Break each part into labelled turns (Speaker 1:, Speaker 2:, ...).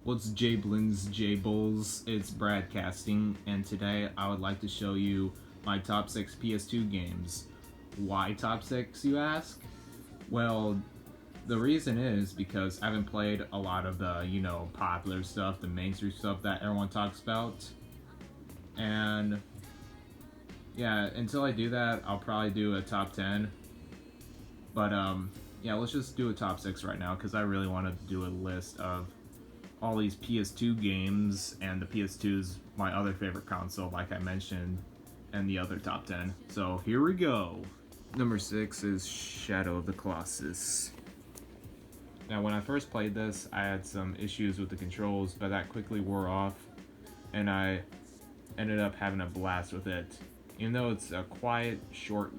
Speaker 1: What's Jablin's J-Bulls? It's broadcasting, and today I would like to show you my top 6 PS2 games. Why top 6, you ask? Well, the reason is because I haven't played a lot of the, popular stuff, the mainstream stuff that everyone talks about. And yeah, until I do that, I'll probably do a top 10. But yeah, let's just do a top 6 right now because I really want to do a list of all these PS2 games, and the PS2 is my other favorite console, like I mentioned, and the other top 10. So here we go. Number 6 is Shadow of the Colossus. Now, when I first played this, I had some issues with the controls, but that quickly wore off, and I ended up having a blast with it. Even though it's a quiet, short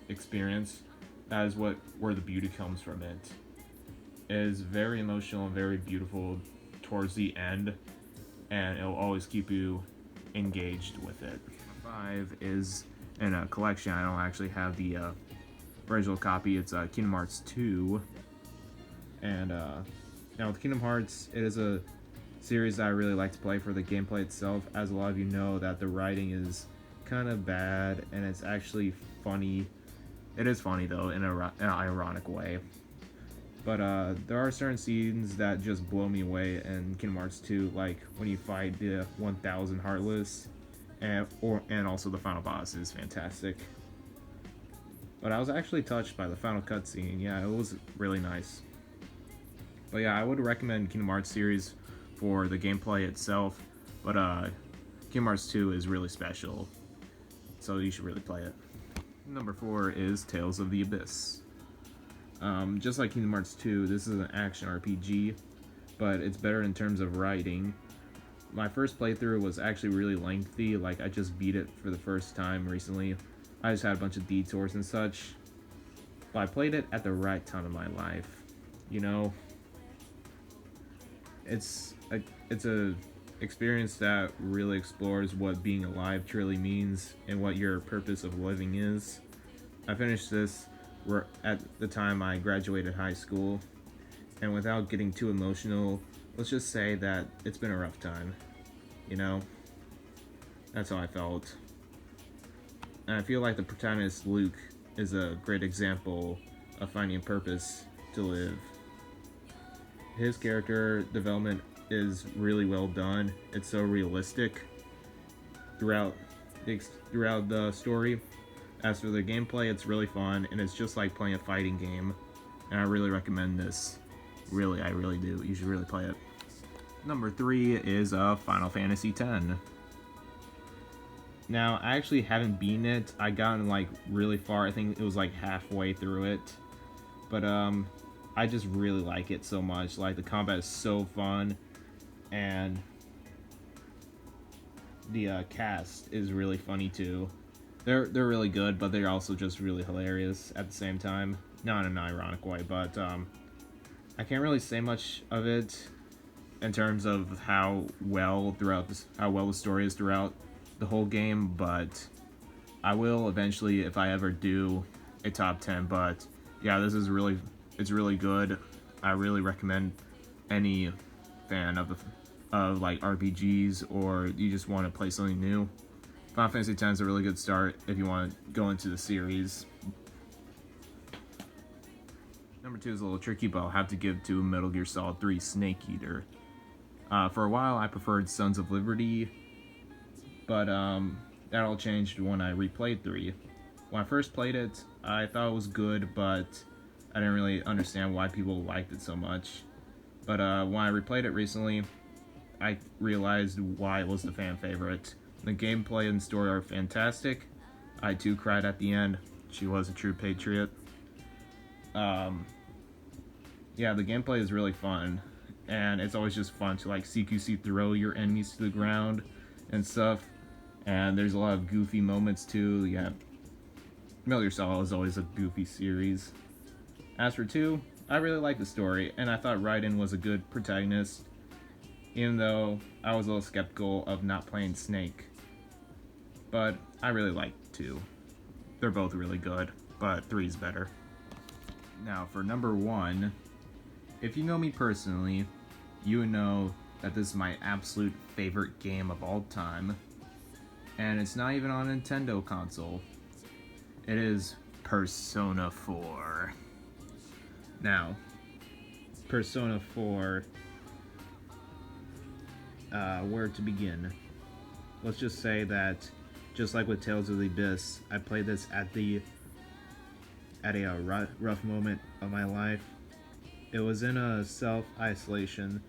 Speaker 1: experience, that is where the beauty comes from it. It is very emotional and very beautiful towards the end, and it'll always keep you engaged with it. 5 is in a collection. I don't actually have the original copy. It's Kingdom Hearts 2. And now with Kingdom Hearts, it is a series that I really like to play for the gameplay itself. As a lot of you know, that the writing is kind of bad, and it's actually funny. It is funny, though, in an ironic way. But there are certain scenes that just blow me away in Kingdom Hearts 2, like when you fight the 1000 Heartless, and also the final boss is fantastic. But I was actually touched by the final cutscene. Yeah, it was really nice. But yeah, I would recommend Kingdom Hearts series for the gameplay itself, but Kingdom Hearts 2 is really special, so you should really play it. Number 4 is Tales of the Abyss. Just like Kingdom Hearts 2, this is an action RPG, but it's better in terms of writing. My first playthrough was actually really lengthy, like I just beat it for the first time recently. I just had a bunch of detours and such, but I played it at the right time of my life. You know, it's a experience that really explores what being alive truly means and what your purpose of living is. I finished this at the time I graduated high school, and without getting too emotional, let's just say that it's been a rough time. That's how I felt. And I feel like the protagonist, Luke, is a great example of finding a purpose to live. His character development is really well done. It's so realistic throughout the story. As for the gameplay, it's really fun, and it's just like playing a fighting game. And I really recommend this. Really, I really do. You should really play it. Number 3 is Final Fantasy X. Now, I actually haven't beaten it. I gotten like really far. I think it was like halfway through it. But I just really like it so much. Like, the combat is so fun, and the cast is really funny too. They're really good, but they're also just really hilarious at the same time. Not in an ironic way, but I can't really say much of it in terms of how well the story is throughout the whole game. But I will eventually if I ever do a top 10. But yeah, it's really good. I really recommend any fan of like RPGs, or you just want to play something new. Final Fantasy X is a really good start if you want to go into the series. Number 2 is a little tricky, but I'll have to give to Metal Gear Solid 3 Snake Eater. For a while, I preferred Sons of Liberty, but that all changed when I replayed 3. When I first played it, I thought it was good, but I didn't really understand why people liked it so much. But when I replayed it recently, I realized why it was the fan favorite. The gameplay and story are fantastic. I too cried at the end. She was a true patriot. Yeah, the gameplay is really fun, and it's always just fun to like CQC throw your enemies to the ground and stuff. And there's a lot of goofy moments too. Yeah, Metal Gear Solid is always a goofy series. As for 2, I really like the story, and I thought Raiden was a good protagonist, even though I was a little skeptical of not playing Snake. But I really like 2. They're both really good, but 3's better. Now for number 1, if you know me personally, you would know that this is my absolute favorite game of all time. And it's not even on a Nintendo console. It is Persona 4. Now, Persona 4, where to begin? Let's just say that, just like with Tales of the Abyss, I played this at a rough moment of my life. It was in a self-isolation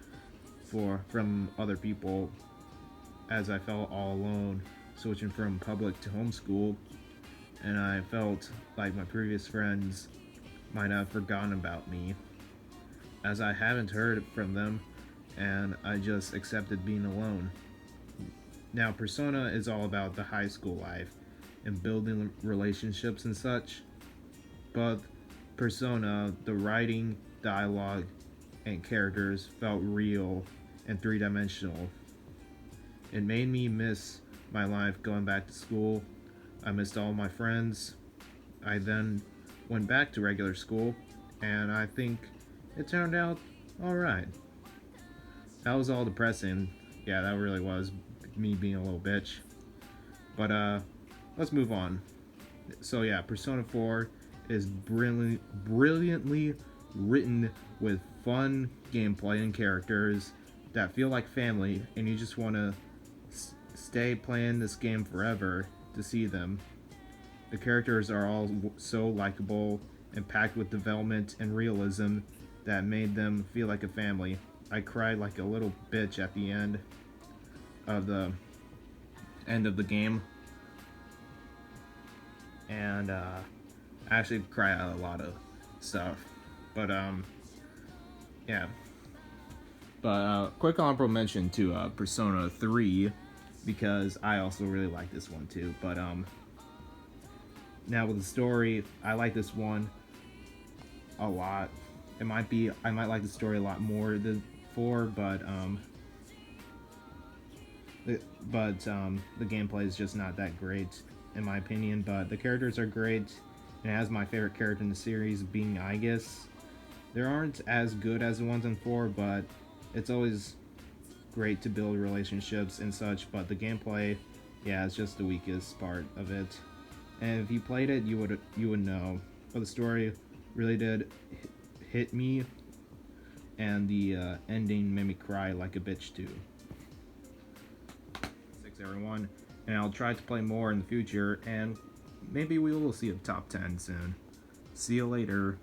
Speaker 1: from other people, as I felt all alone, switching from public to homeschool, and I felt like my previous friends might have forgotten about me, as I haven't heard from them, and I just accepted being alone. Now, Persona is all about the high school life and building relationships and such, but Persona, the writing, dialogue, and characters felt real and three-dimensional. It made me miss my life going back to school. I missed all my friends. I then went back to regular school, and I think it turned out alright. That was all depressing. Yeah, that really was me being a little bitch. But let's move on. So yeah, Persona 4 is brilliantly written with fun gameplay and characters that feel like family, and you just want to stay playing this game forever to see them. The characters are all so likable and packed with development and realism that made them feel like a family. I cried like a little bitch at the end of the game, and I actually cry out a lot of stuff. But yeah. But quick honorable mention to Persona 3, because I also really like this one too. But now with the story, I like this one a lot. I might like the story a lot more than 4, but the gameplay is just not that great in my opinion. But the characters are great, and it has my favorite character in the series being Aegis. They aren't as good as the ones in 4, but it's always great to build relationships and such. But the gameplay, yeah, it's just the weakest part of it. And if you played it, you would know. But the story really did hit me, and the ending made me cry like a bitch too. Thanks everyone, and I'll try to play more in the future, and maybe we will see a top 10 soon. See you later.